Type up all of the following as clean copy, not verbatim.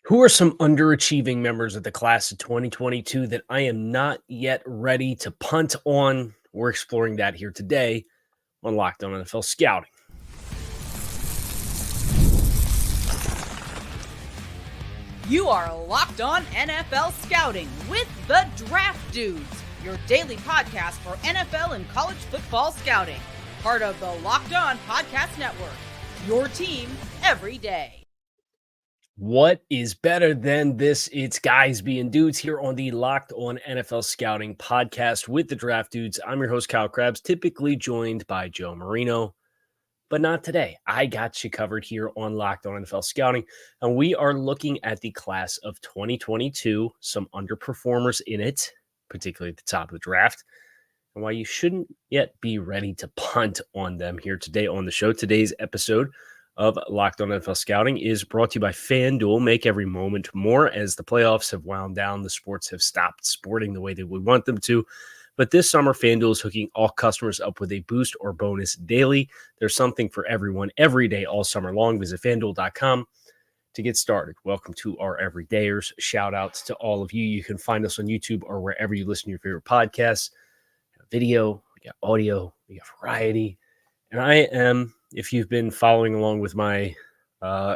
Who are some underachieving members of the class of 2022 that I am not yet ready to punt on? We're exploring that here today on Locked On NFL Scouting. You are Locked On NFL Scouting with the Draft Dudes, your daily podcast for NFL and college football scouting. Part of the Locked On Podcast Network, your team every day. What is better than this? It's guys being dudes here on the Locked On NFL Scouting podcast with the Draft Dudes. I'm your host, Kyle Krabs, typically joined by Joe Marino, but not today. I got you covered here on Locked On NFL Scouting, and we are looking at the class of 2022, some underperformers in it, particularly at the top of the draft, and why you shouldn't yet be ready to punt on them here today on the show. Today's episode of Locked On NFL Scouting is brought to you by FanDuel. Make every moment more. As the playoffs have wound down, the sports have stopped sporting the way that we want them to. But this summer, FanDuel is hooking all customers up with a boost or bonus daily. There's something for everyone every day all summer long. Visit FanDuel.com to get started. Welcome to our everydayers. Shout outs to all of you. You can find us on YouTube or wherever you listen to your favorite podcasts. Video, we got audio, we got variety. And I am, if you've been following along with my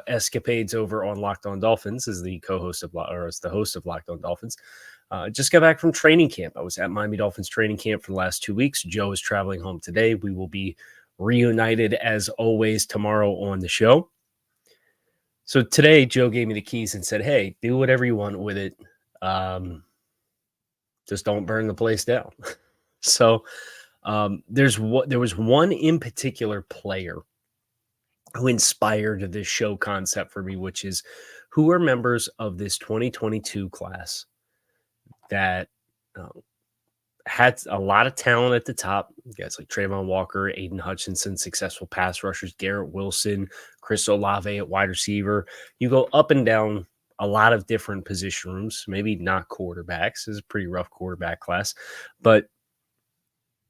escapades over on Locked On Dolphins as the co-host of, or as the host of Locked On Dolphins, just got back from training camp. I was at Miami Dolphins training camp for the last 2 weeks. Joe is traveling home today. We will be reunited as always tomorrow on the show. So today, Joe gave me the keys and said, hey, do whatever you want with it. Just don't burn the place down. So there was one in particular player who inspired this show concept for me, which is who are members of this 2022 class that had a lot of talent at the top. Guys like Trayvon Walker, Aiden Hutchinson, successful pass rushers, Garrett Wilson, Chris Olave at wide receiver. You go up and down a lot of different position rooms, maybe not quarterbacks. This is a pretty rough quarterback class, but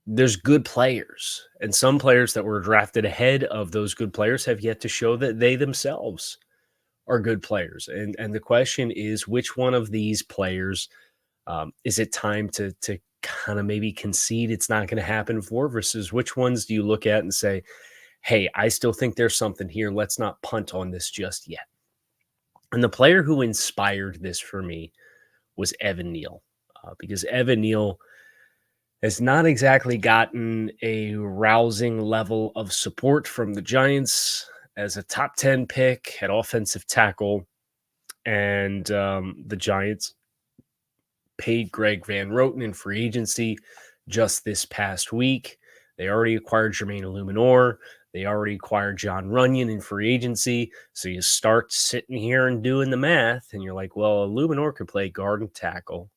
there's good players, and some players that were drafted ahead of those good players have yet to show that they themselves are good players. And the question is, which one of these players is it time to kind of maybe concede it's not going to happen for, versus which ones do you look at and say, hey, I still think there's something here. Let's not punt on this just yet. And the player who inspired this for me was Evan Neal, because Evan Neal has not exactly gotten a rousing level of support from the Giants as a top 10 pick at offensive tackle. And the Giants paid Greg Van Roten in free agency just this past week. They already acquired Jermaine Illuminor. They already acquired John Runyon in free agency. So you start sitting here and doing the math, and you're like, well, Illuminor could play guard and tackle.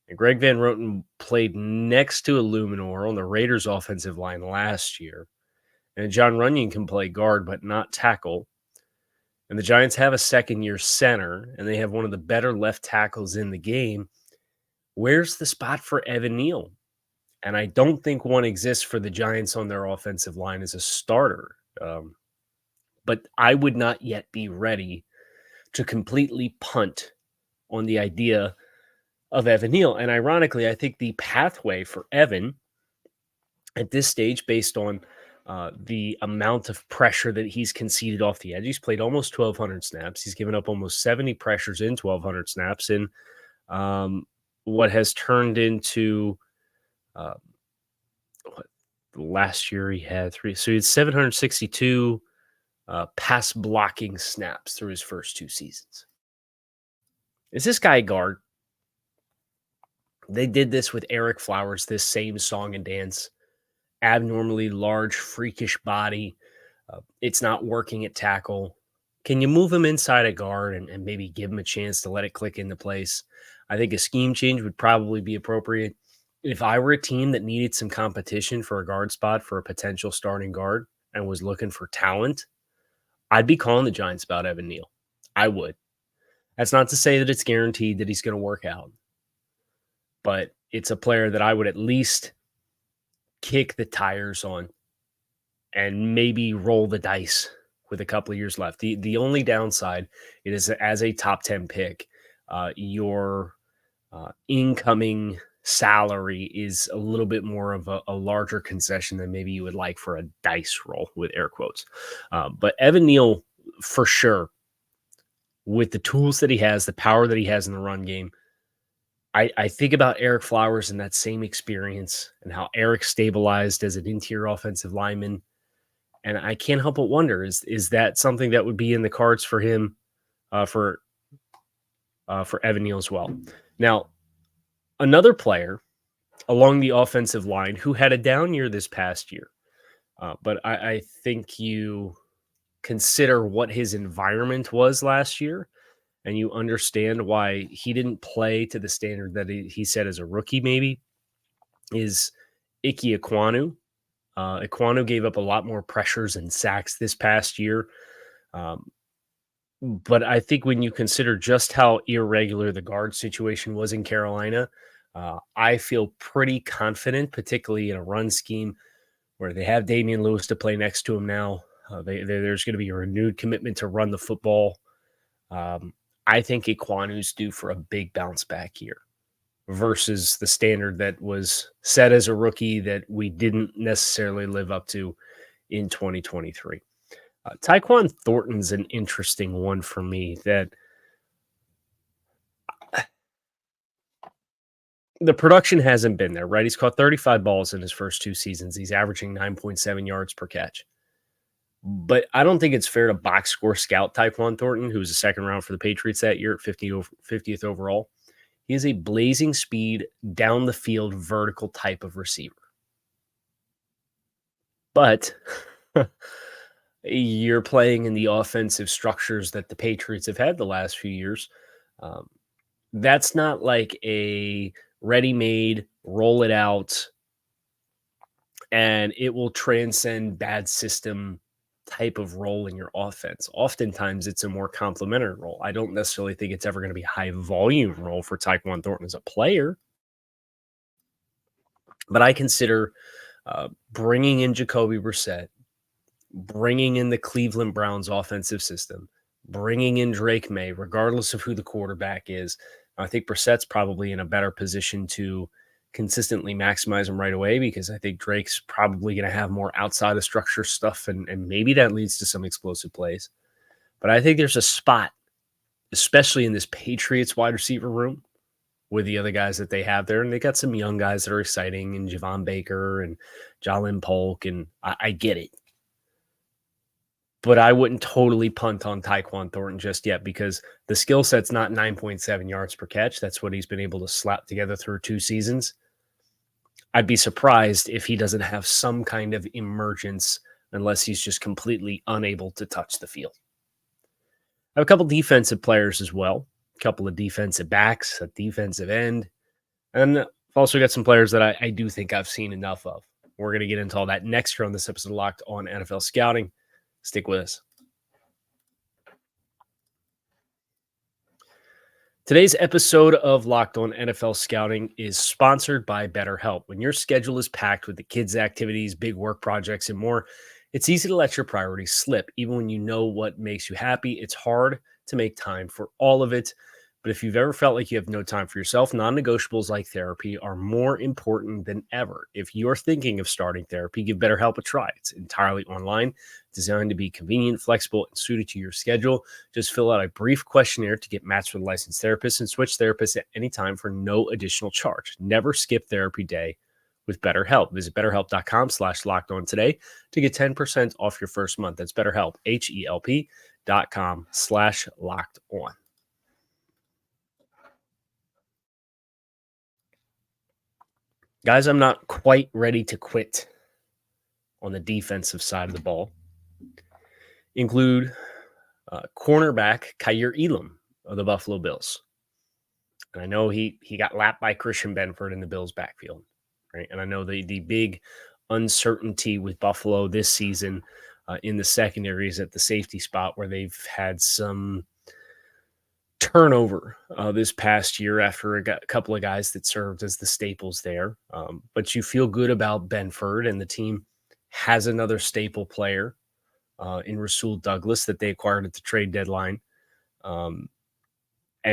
And Greg Van Roten played next to Illuminor on the Raiders' offensive line last year. And John Runyon can play guard, but not tackle. And the Giants have a second-year center, and they have one of the better left tackles in the game. Where's the spot for Evan Neal? And I don't think one exists for the Giants on their offensive line as a starter. But I would not yet be ready to completely punt on the idea of Evan Neal. And ironically, I think the pathway for Evan at this stage, based on the amount of pressure that he's conceded off the edge, he's played almost 1,200 snaps. He's given up almost 70 pressures in 1,200 snaps in what has turned into last year he had 3. So he had 762 pass blocking snaps through his first 2 seasons. Is this guy a guard? They did this with Eric Flowers, this same song and dance. Abnormally large, freakish body. It's not working at tackle. Can you move him inside a guard and maybe give him a chance to let it click into place? I think a scheme change would probably be appropriate. If I were a team that needed some competition for a guard spot for a potential starting guard and was looking for talent, I'd be calling the Giants about Evan Neal. I would. That's not to say that it's guaranteed that he's going to work out, but it's a player that I would at least kick the tires on and maybe roll the dice with a couple of years left. The only downside is as a top 10 pick, your incoming salary is a little bit more of a larger concession than maybe you would like for a dice roll with air quotes. But Evan Neal, for sure, with the tools that he has, the power that he has in the run game, I think about Eric Flowers and that same experience and how Eric stabilized as an interior offensive lineman. And I can't help but wonder, is that something that would be in the cards for him, for Evan Neal as well? Now, another player along the offensive line who had a down year this past year, but I think you consider what his environment was last year, and you understand why he didn't play to the standard that he set as a rookie, maybe, is Ike Ekwonu. Ekwonu gave up a lot more pressures and sacks this past year. But I think when you consider just how irregular the guard situation was in Carolina, I feel pretty confident, particularly in a run scheme where they have Damian Lewis to play next to him now. There's going to be a renewed commitment to run the football. I think Ekwonu's due for a big bounce back year versus the standard that was set as a rookie that we didn't necessarily live up to in 2023. Tyquan Thornton's an interesting one for me, that the production hasn't been there, right? He's caught 35 balls in his first 2 seasons. He's averaging 9.7 yards per catch. But I don't think it's fair to box score scout Tyquan Thornton, who was a second round for the Patriots that year at 50th overall. He is a blazing speed, down the field, vertical type of receiver. But you're playing in the offensive structures that the Patriots have had the last few years. That's not like a ready-made, roll it out, and it will transcend bad system type of role in your offense. Oftentimes, it's a more complementary role. I don't necessarily think it's ever going to be a high-volume role for Tyquan Thornton as a player, but I consider bringing in Jacoby Brissett, bringing in the Cleveland Browns offensive system, bringing in Drake May, regardless of who the quarterback is. I think Brissett's probably in a better position to consistently maximize him right away, because I think Drake's probably going to have more outside of structure stuff, and maybe that leads to some explosive plays. But I think there's a spot, especially in this Patriots wide receiver room, with the other guys that they have there. And they got some young guys that are exciting, and Javon Baker and Jalen Polk, and I get it. But I wouldn't totally punt on Tyquan Thornton just yet, because the skill set's not 9.7 yards per catch. That's what he's been able to slap together through 2 seasons. I'd be surprised if he doesn't have some kind of emergence, unless he's just completely unable to touch the field. I have a couple defensive players as well, a couple of defensive backs, a defensive end, and I've also got some players that I do think I've seen enough of. We're going to get into all that next year on this episode of Locked On NFL Scouting. Stick with us. Today's episode of Locked On NFL Scouting is sponsored by BetterHelp. When your schedule is packed with the kids' activities, big work projects, and more, it's easy to let your priorities slip. Even when you know what makes you happy, it's hard to make time for all of it. But if you've ever felt like you have no time for yourself, non-negotiables like therapy are more important than ever. If you're thinking of starting therapy, give BetterHelp a try. It's entirely online, designed to be convenient, flexible, and suited to your schedule. Just fill out a brief questionnaire to get matched with a licensed therapist, and switch therapists at any time for no additional charge. Never skip therapy day with BetterHelp. Visit BetterHelp.com/LockedOn today to get 10% off your first month. That's BetterHelp, HELP.com/LockedOn. Guys, I'm not quite ready to quit on the defensive side of the ball. Include cornerback Kaiir Elam of the Buffalo Bills. And I know he got lapped by Christian Benford in the Bills' backfield, right? And I know the big uncertainty with Buffalo this season in the secondary is at the safety spot, where they've had some turnover this past year after a couple of guys that served as the staples there. But you feel good about Benford, and the team has another staple player in Rasul Douglas that they acquired at the trade deadline. And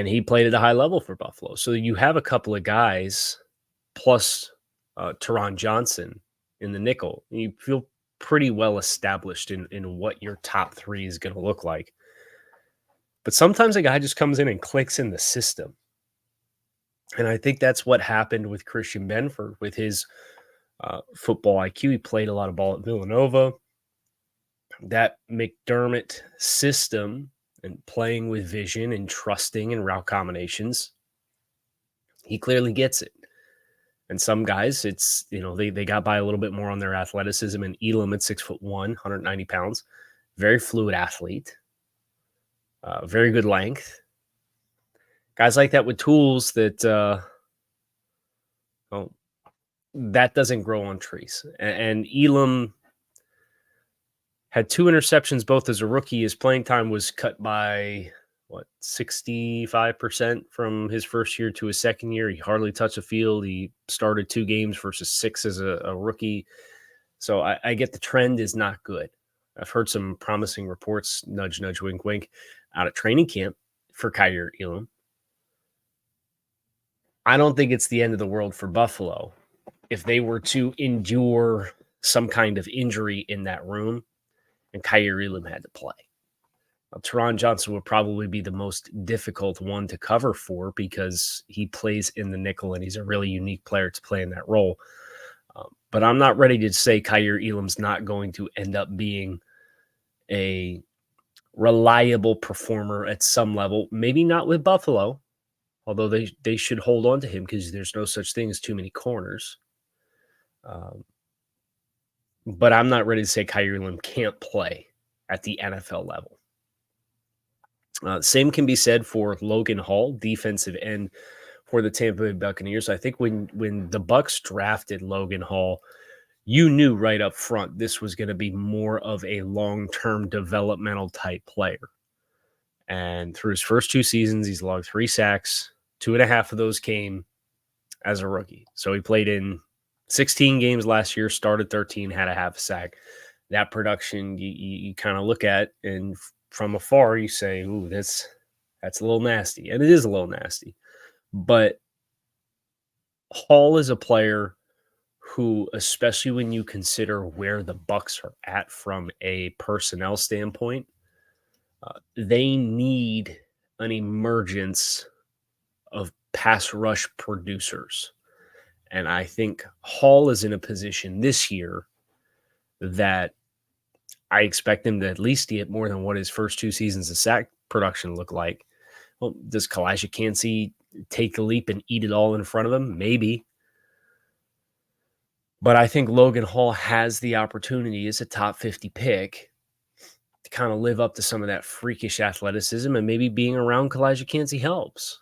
he played at a high level for Buffalo. So you have a couple of guys plus Teron Johnson in the nickel. You feel pretty well established in what your top three is going to look like. But sometimes a guy just comes in and clicks in the system. And I think that's what happened with Christian Benford with his football IQ. He played a lot of ball at Villanova. That McDermott system and playing with vision and trusting and route combinations, he clearly gets it. And some guys, it's, they got by a little bit more on their athleticism. And Elam at 6'1", 190 pounds, very fluid athlete, very good length. Guys like that with tools that, that doesn't grow on trees. And Elam had 2 interceptions both as a rookie. His playing time was cut by 65% from his first year to his second year. He hardly touched the field. He started 2 games versus 6 as a rookie. So I get the trend is not good. I've heard some promising reports, nudge, nudge, wink, wink, out at training camp for Kaiir Elam. I don't think it's the end of the world for Buffalo if they were to endure some kind of injury in that room and Kaiir Elam had to play. Teron Johnson would probably be the most difficult one to cover for because he plays in the nickel and he's a really unique player to play in that role. But I'm not ready to say Kaiir Elam's not going to end up being a reliable performer at some level. Maybe not with Buffalo, although they should hold on to him because there's no such thing as too many corners. But I'm not ready to say Kaiir Elam can't play at the NFL level. Same can be said for Logan Hall, defensive end for the Tampa Bay Buccaneers. I think when the Bucs drafted Logan Hall, you knew right up front this was going to be more of a long-term developmental type player. And through his first 2 seasons, he's logged 3 sacks. 2.5 of those came as a rookie. So he played in 16 games last year, started 13, had a half a sack. That production you kind of look at, and from afar you say, ooh, that's a little nasty. And it is a little nasty. But Hall is a player who, especially when you consider where the Bucs are at from a personnel standpoint, they need an emergence of pass rush producers. And I think Hall is in a position this year that I expect him to at least get more than what his first 2 seasons of sack production look like. Well, does Kyeriah Elum take the leap and eat it all in front of him? Maybe. But I think Logan Hall has the opportunity as a top 50 pick to kind of live up to some of that freakish athleticism, and maybe being around Kyeriah Elum helps.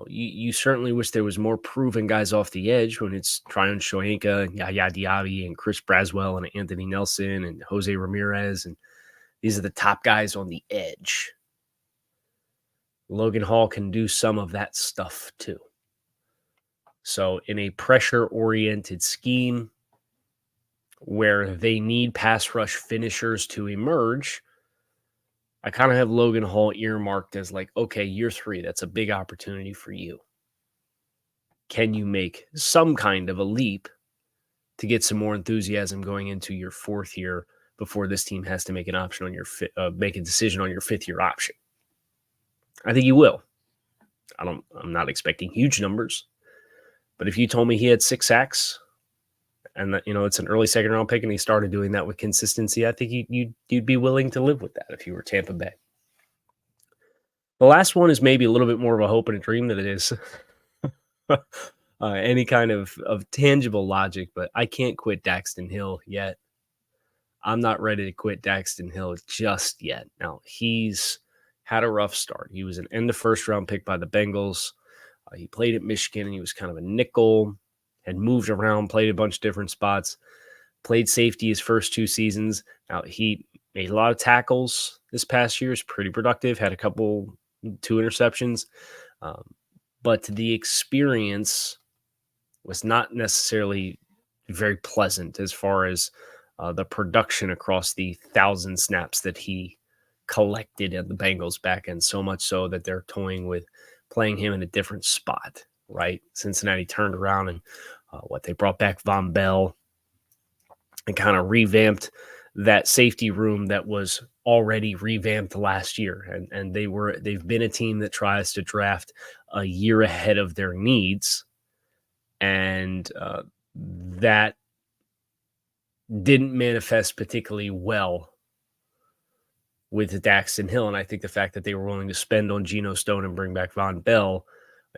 You certainly wish there was more proven guys off the edge when it's Tryon Shoyinka, Yaya Diaby, and Chris Braswell, and Anthony Nelson, and Jose Ramirez, and these are the top guys on the edge. Logan Hall can do some of that stuff too. So in a pressure-oriented scheme where they need pass rush finishers to emerge, I kind of have Logan Hall earmarked as like, okay, year 3, that's a big opportunity for you. Can you make some kind of a leap to get some more enthusiasm going into your 4th year before this team has to make an option on your make a decision on your 5th year option? I think you will. I'm not expecting huge numbers, but if you told me he had 6 sacks and that, it's an early 2nd round pick and he started doing that with consistency, I think you'd be willing to live with that if you were Tampa Bay. The last one is maybe a little bit more of a hope and a dream than it is any kind of tangible logic, but I can't quit Daxton Hill yet. I'm not ready to quit Daxton Hill just yet. Now, he's had a rough start. He was an end of 1st round pick by the Bengals. He played at Michigan, and he was kind of a nickel, had moved around, played a bunch of different spots, played safety his first 2 seasons. Now, he made a lot of tackles this past year. Is pretty productive, had a couple 2 interceptions. But the experience was not necessarily very pleasant as far as the production across the 1,000 snaps that he collected at the Bengals back end, so much so that they're toying with playing him in a different spot, right? Cincinnati turned around and they brought back Von Bell and kind of revamped that safety room that was already revamped last year. And they've been a team that tries to draft a year ahead of their needs. And that didn't manifest particularly well with Daxton Hill. And I think the fact that they were willing to spend on Geno Stone and bring back Von Bell,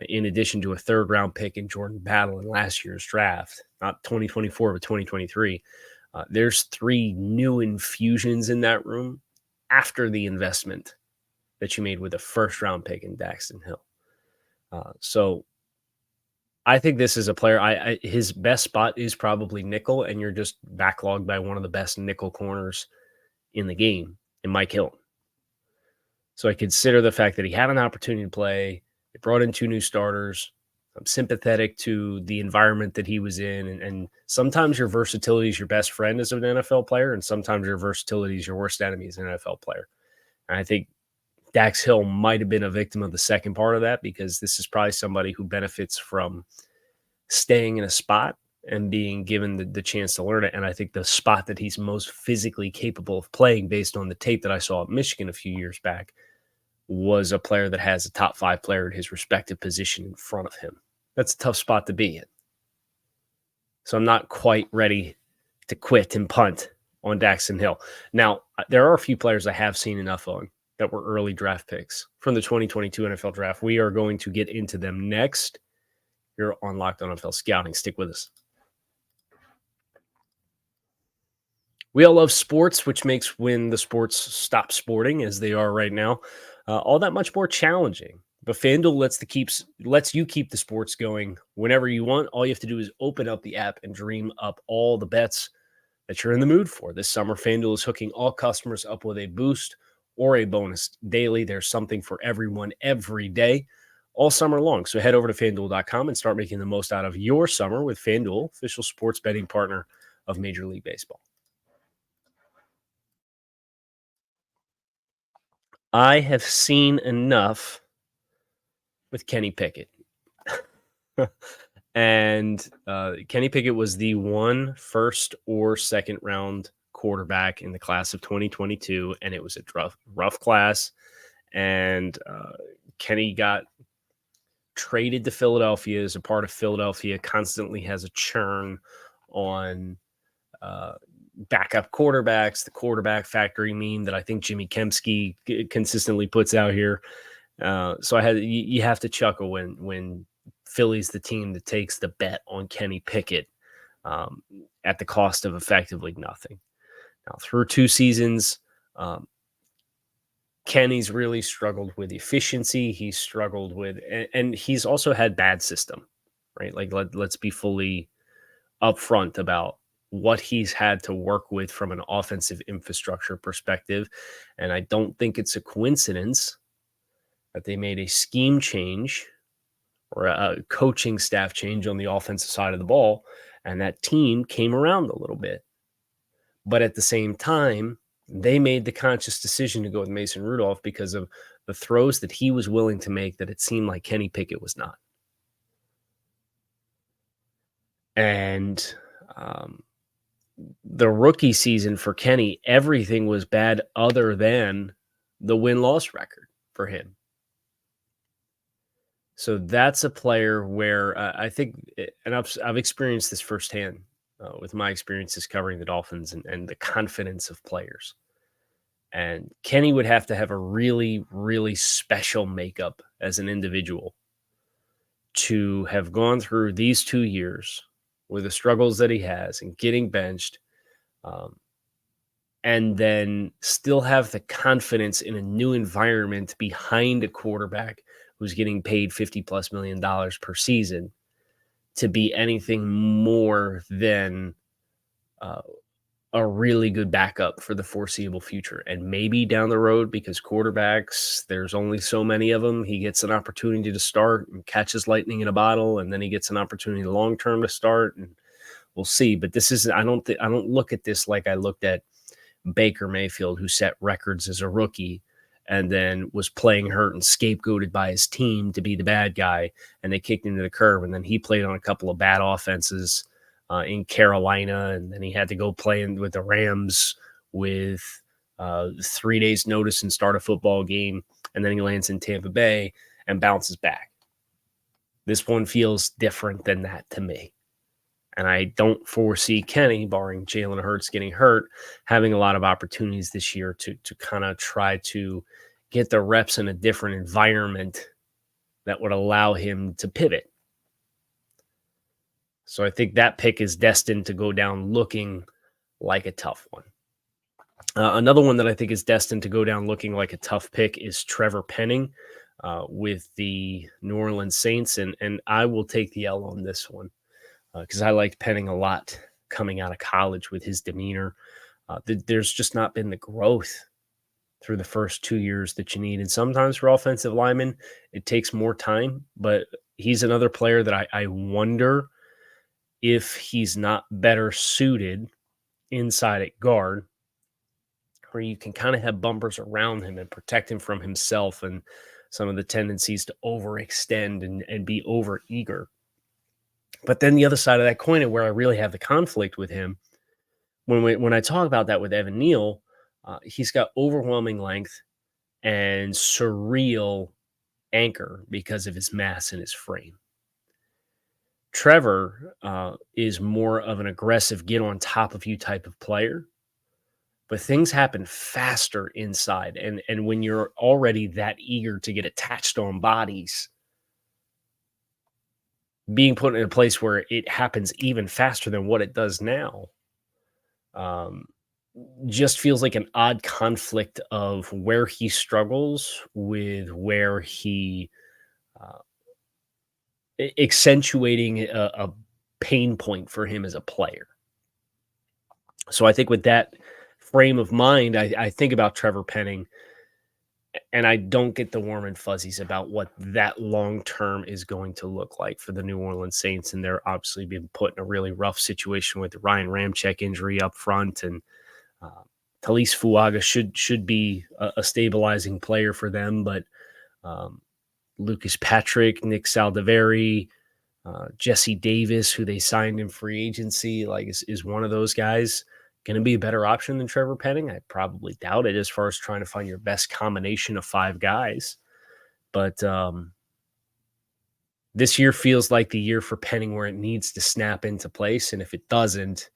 in addition to a third-round pick in Jordan Battle in last year's draft, not 2024, but 2023, there's 3 new infusions in that room after the investment that you made with a first-round pick in Daxton Hill. So I think this is a player. His best spot is probably nickel, and you're just backlogged by one of the best nickel corners in the game, in Mike Hilton. So I consider the fact that he had an opportunity to play. They brought in 2 new starters. I'm sympathetic to the environment that he was in. And sometimes your versatility is your best friend as an NFL player, and sometimes your versatility is your worst enemy as an NFL player. And I think Dax Hill might have been a victim of the second part of that, because this is probably somebody who benefits from staying in a spot and being given the chance to learn it. And I think the spot that he's most physically capable of playing, based on the tape that I saw at Michigan a few years back, was a player that has a top 5 player at his respective position in front of him. That's a tough spot to be in. So I'm not quite ready to quit and punt on Daxton Hill. Now, there are a few players I have seen enough on that were early draft picks from the 2022 NFL draft. We are going to get into them next. You're on Locked On NFL Scouting. Stick with us. We all love sports, which makes when the sports stop sporting, as they are right now, all that much more challenging. But FanDuel lets you keep the sports going whenever you want. All you have to do is open up the app and dream up all the bets that you're in the mood for. This summer, FanDuel is hooking all customers up with a boost or a bonus daily. There's something for everyone every day, all summer long. So head over to FanDuel.com and start making the most out of your summer with FanDuel, official sports betting partner of Major League Baseball. I have seen enough with Kenny Pickett. And Kenny Pickett was the 1 first or second round quarterback in the class of 2022, and it was a rough class. And Kenny got traded to Philadelphia as a part of Philadelphia, constantly has a churn on backup quarterbacks, the quarterback factory meme that I think Jimmy Kempski consistently puts out here. So you have to chuckle when Philly's the team that takes the bet on Kenny Pickett at the cost of effectively nothing. Now, through 2 seasons, Kenny's really struggled with efficiency. He's struggled with, and he's also had bad system, right? Like let's be fully upfront about what he's had to work with from an offensive infrastructure perspective. And I don't think it's a coincidence that they made a scheme change or a coaching staff change on the offensive side of the ball, and that team came around a little bit. But at the same time, they made the conscious decision to go with Mason Rudolph because of the throws that he was willing to make that it seemed like Kenny Pickett was not. And the rookie season for Kenny, everything was bad other than the win-loss record for him. So that's a player where I think, and I've experienced this firsthand with my experiences covering the Dolphins and the confidence of players. And Kenny would have to have a really, really special makeup as an individual to have gone through these 2 years with the struggles that he has and getting benched, and then still have the confidence in a new environment behind a quarterback who's getting paid $50+ million per season to be anything more than a really good backup for the foreseeable future. And maybe down the road, because quarterbacks, there's only so many of them, he gets an opportunity to start and catches lightning in a bottle, and then he gets an opportunity long-term to start and we'll see. But this is I don't look at this like I looked at Baker Mayfield, who set records as a rookie and then was playing hurt and scapegoated by his team to be the bad guy, and they kicked him to the curb. And then he played on a couple of bad offenses in Carolina, and then he had to go play with the Rams with 3 days notice and start a football game, and then he lands in Tampa Bay and bounces back. This one feels different than that to me. And I don't foresee Kenny, barring Jalen Hurts getting hurt, having a lot of opportunities this year to kind of try to get the reps in a different environment that would allow him to pivot. So I think that pick is destined to go down looking like a tough one. Another one that I think is destined to go down looking like a tough pick is Trevor Penning with the New Orleans Saints. And I will take the L on this one because I liked Penning a lot coming out of college with his demeanor. There's just not been the growth through the first 2 years that you need. And sometimes for offensive linemen, it takes more time. But he's another player that I wonder if he's not better suited inside at guard, where you can kind of have bumpers around him and protect him from himself and some of the tendencies to overextend and be over eager. But then the other side of that coin, and where I really have the conflict with him, when I talk about that with Evan Neal, he's got overwhelming length and surreal anchor because of his mass and his frame. Trevor is more of an aggressive, get on top of you type of player, but things happen faster inside. And when you're already that eager to get attached on bodies, being put in a place where it happens even faster than what it does now, just feels like an odd conflict of where he struggles with where he accentuating a pain point for him as a player. So I think with that frame of mind, I think about Trevor Penning, and I don't get the warm and fuzzies about what that long-term is going to look like for the New Orleans Saints. And they're obviously being put in a really rough situation with the Ryan Ramczyk injury up front. And Talise Fuaga should be a stabilizing player for them. But Lucas Patrick, Nick Saldiveri, Jesse Davis, who they signed in free agency, is one of those guys going to be a better option than Trevor Penning? I probably doubt it as far as trying to find your best combination of five guys. But this year feels like the year for Penning where it needs to snap into place. And if it doesn't,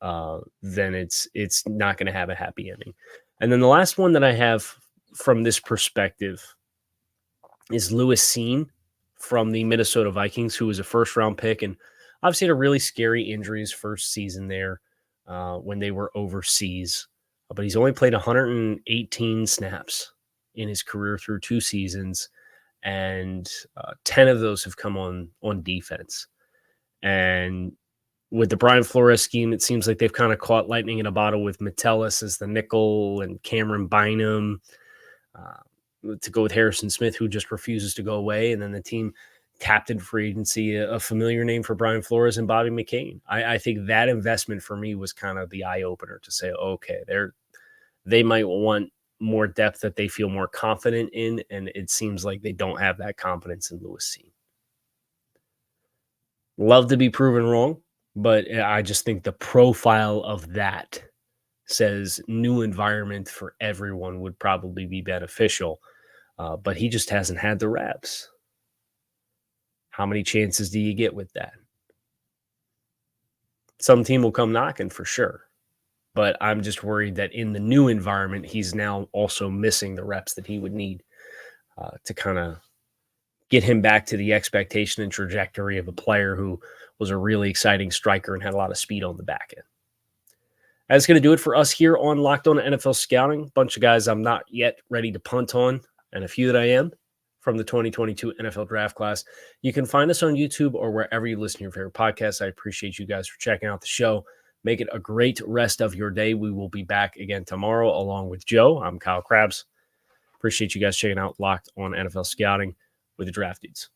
then it's not going to have a happy ending. And then the last one that I have from this perspective is Lewis Cine from the Minnesota Vikings, who was a first-round pick and obviously had a really scary injury his first season there when they were overseas. But he's only played 118 snaps in his career through 2 seasons, and 10 of those have come on defense. And with the Brian Flores scheme, it seems like they've kind of caught lightning in a bottle with Metellus as the nickel and Cameron Bynum to go with Harrison Smith, who just refuses to go away. And then the team tapped in free agency a familiar name for Brian Flores and Bobby McCain. I think that investment for me was kind of the eye-opener to say, okay, they might want more depth that they feel more confident in, and it seems like they don't have that confidence in Lewis Cine. Love to be proven wrong, but I just think the profile of that says new environment for everyone would probably be beneficial, but he just hasn't had the reps. How many chances do you get with that? Some team will come knocking for sure, but I'm just worried that in the new environment, he's now also missing the reps that he would need to kind of get him back to the expectation and trajectory of a player who was a really exciting striker and had a lot of speed on the back end. That's going to do it for us here on Locked On NFL Scouting. Bunch of guys I'm not yet ready to punt on, and a few that I am from the 2022 NFL Draft Class. You can find us on YouTube or wherever you listen to your favorite podcasts. I appreciate you guys for checking out the show. Make it a great rest of your day. We will be back again tomorrow along with Joe. I'm Kyle Krabs. Appreciate you guys checking out Locked On NFL Scouting with the Draft Dudes.